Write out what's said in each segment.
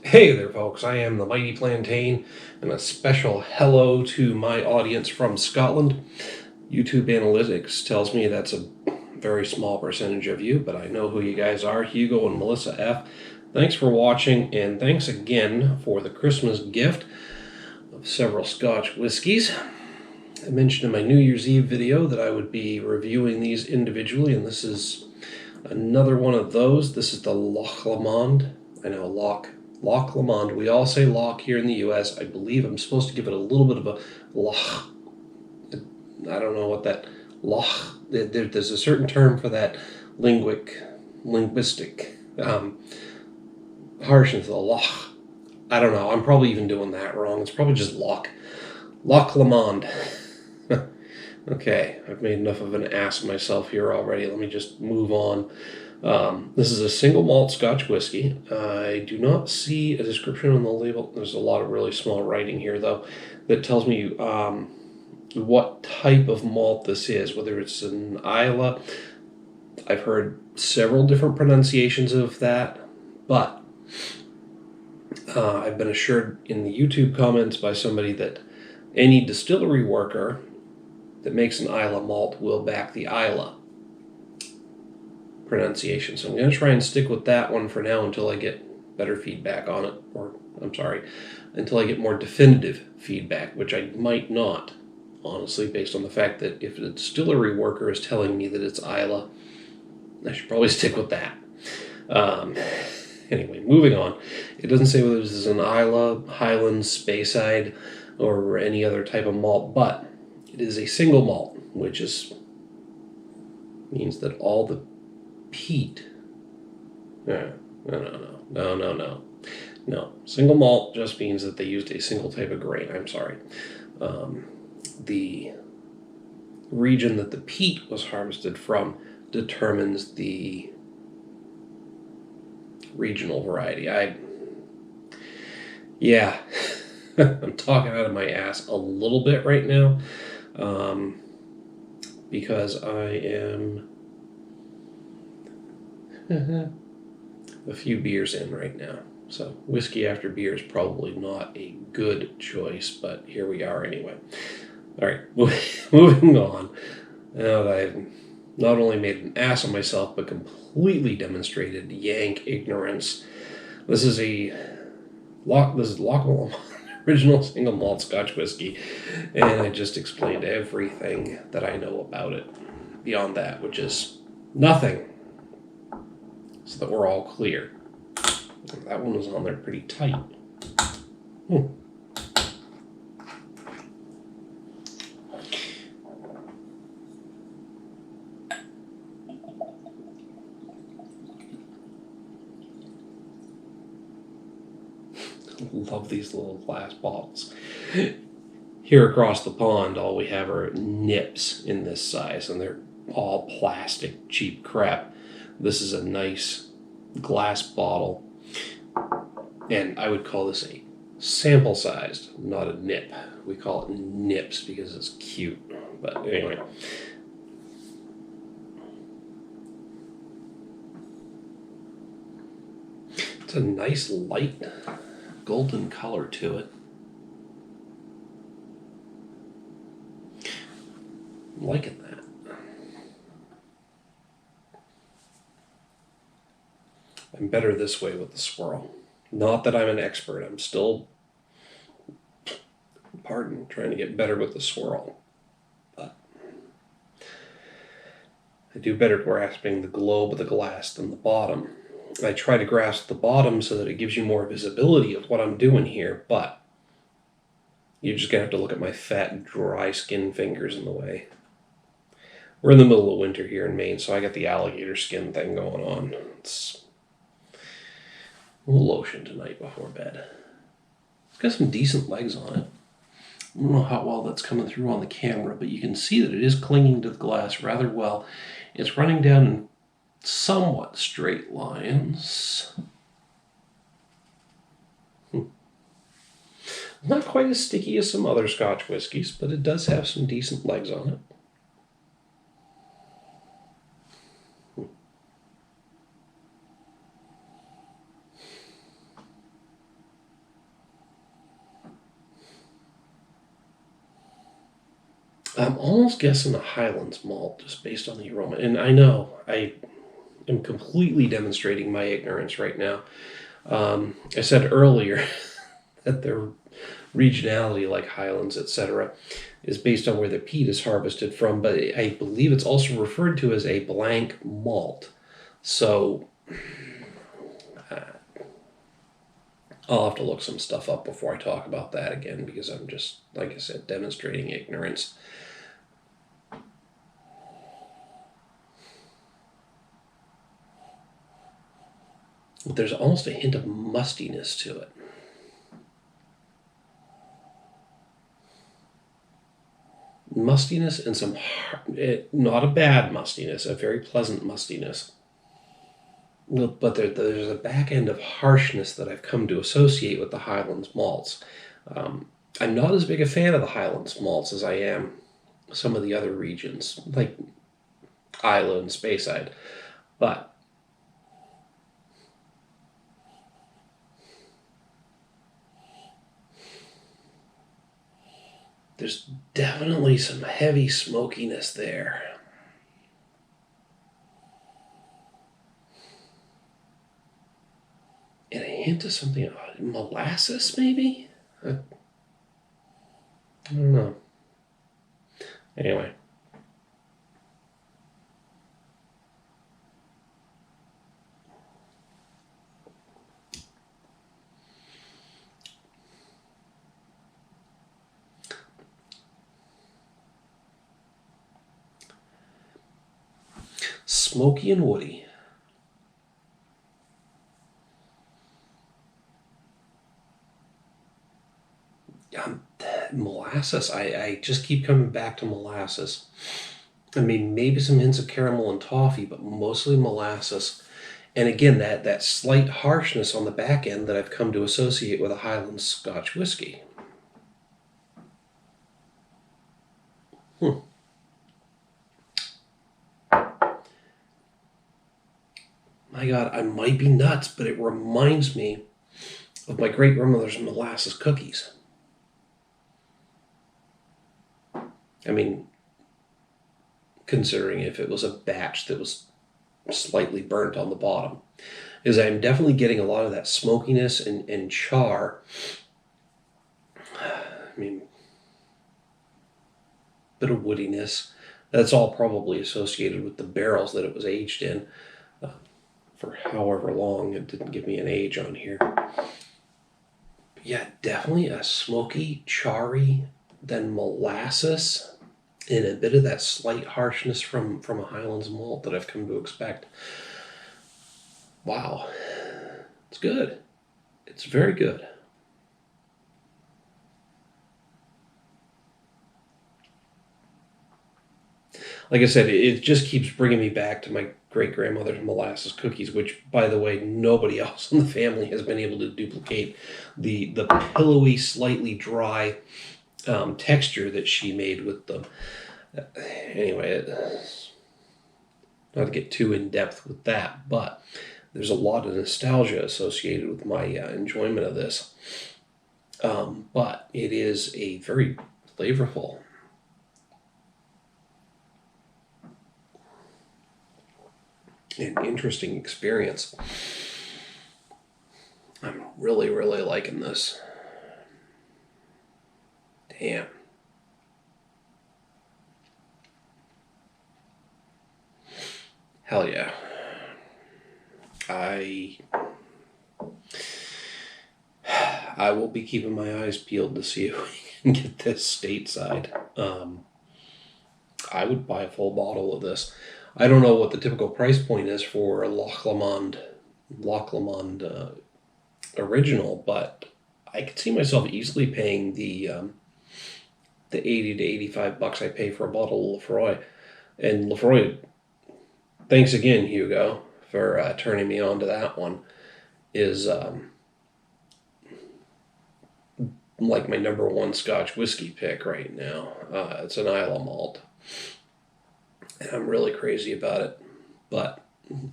Hey there, folks. I am the Mighty Plantain, and a special hello to my audience from Scotland. YouTube analytics tells me that's a very small percentage of you, but I know who you guys are, Hugo and Melissa F. Thanks for watching, and thanks again for the Christmas gift of several Scotch whiskies. I mentioned in my New Year's Eve video that I would be reviewing these individually, and this is another one of those. This is the Loch Lomond. I know, Loch Lomond. We all say Loch here in the U.S. I believe I'm supposed to give it a little bit of a Loch. I don't know what that Loch. There's a certain term for that linguistic harshness of the Loch. I don't know. I'm probably even doing that wrong. It's probably just Loch Lomond. Okay, I've made enough of an ass of myself here already. Let me just move on. This is a single malt Scotch whiskey. I do not see a description on the label. There's a lot of really small writing here, though, that tells me what type of malt this is, whether it's an Islay. I've heard several different pronunciations of that, but I've been assured in the YouTube comments by somebody that any distillery worker that makes an Islay malt will back the Islay pronunciation. So I'm going to try and stick with that one for now until I get better feedback on it. Or, I'm sorry, until I get more definitive feedback, which I might not, honestly, based on the fact that if a distillery worker is telling me that it's Islay, I should probably stick with that. Anyway, moving on. It doesn't say whether this is an Islay, Highland, Speyside, or any other type of malt, but it is a single malt, which means that all the peat. No. Single malt just means that they used a single type of grain. I'm sorry. The region that the peat was harvested from determines the regional variety. I'm talking out of my ass a little bit right now, because I am a few beers in right now. So whiskey after beer is probably not a good choice, but here we are anyway. All right, moving on. Now that I've not only made an ass of myself, but completely demonstrated yank ignorance. This is Loch Lomond original single malt Scotch whiskey, and I just explained everything that I know about it. Beyond that, which is nothing. So that we're all clear. That one was on there pretty tight. Love these little glass bottles. Here across the pond, all we have are nips in this size, and they're all plastic, cheap crap. This is a nice glass bottle, and I would call this a sample-sized, not a nip. We call it nips because it's cute, but anyway. It's a nice light golden color to it. I'm liking that. I'm better this way with the swirl. Not that I'm an expert. I'm still, trying to get better with the swirl. But I do better grasping the globe of the glass than the bottom. I try to grasp the bottom so that it gives you more visibility of what I'm doing here, but you're just going to have to look at my fat, dry skin fingers in the way. We're in the middle of winter here in Maine, so I got the alligator skin thing going on. It's a little lotion tonight before bed. It's got some decent legs on it. I don't know how well that's coming through on the camera, but you can see that it is clinging to the glass rather well. It's running down in somewhat straight lines. Not quite as sticky as some other Scotch whiskies, but it does have some decent legs on it. I'm almost guessing a Highlands malt just based on the aroma. And I know I am completely demonstrating my ignorance right now. I said earlier that their regionality, like Highlands, etc., is based on where the peat is harvested from, but I believe it's also referred to as a blank malt. So I'll have to look some stuff up before I talk about that again, because I'm just, like I said, demonstrating ignorance. But there's almost a hint of mustiness to it. Mustiness and some, not a bad mustiness, a very pleasant mustiness. But there's a back end of harshness that I've come to associate with the Highlands malts. I'm not as big a fan of the Highlands malts as I am some of the other regions, like Isla and Speyside. But there's definitely some heavy smokiness there. And a hint of something, molasses maybe? I don't know. Anyway. Smoky and woody. Molasses. I just keep coming back to molasses. I mean, maybe some hints of caramel and toffee, but mostly molasses. And again, that slight harshness on the back end that I've come to associate with a Highland Scotch whiskey. My God, I might be nuts, but it reminds me of my great-grandmother's molasses cookies. I mean, considering if it was a batch that was slightly burnt on the bottom, is I'm definitely getting a lot of that smokiness and char. I mean, bit of woodiness. That's all probably associated with the barrels that it was aged in for however long. It didn't give me an age on here. But yeah, definitely a smoky, charry, then molasses, and a bit of that slight harshness from a Highlands malt that I've come to expect. Wow. It's good. It's very good. Like I said, it just keeps bringing me back to my great-grandmother's molasses cookies, which, by the way, nobody else in the family has been able to duplicate. The pillowy, slightly dry texture that she made with them. Anyway, not to get too in-depth with that, but there's a lot of nostalgia associated with my enjoyment of this. But it is a very flavorful and interesting experience. I'm really, really liking this. Damn. Hell yeah. I will be keeping my eyes peeled to see if we can get this stateside. I would buy a full bottle of this. I don't know what the typical price point is for a Loch Lomond original, but I could see myself easily paying the $80 to $85 I pay for a bottle of Lefroy. And Lefroy, thanks again, Hugo, for turning me on to that one, is like my number one Scotch whiskey pick right now. It's an Isla malt. And I'm really crazy about it. But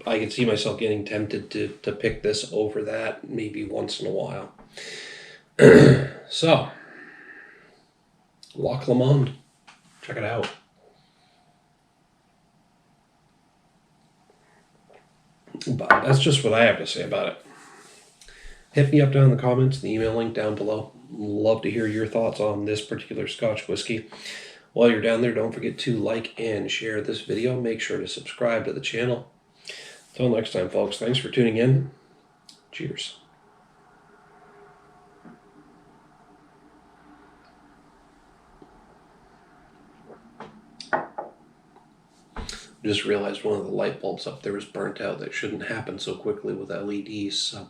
I could see myself getting tempted to pick this over that maybe once in a while. So, Loch Lomond. Check it out. But that's just what I have to say about it. Hit me up down in the comments, the email link down below. Love to hear your thoughts on this particular Scotch whiskey. While you're down there, don't forget to like and share this video. Make sure to subscribe to the channel. Until next time, folks, thanks for tuning in. Cheers. Just realized one of the light bulbs up there was burnt out. That shouldn't happen so quickly with LEDs. So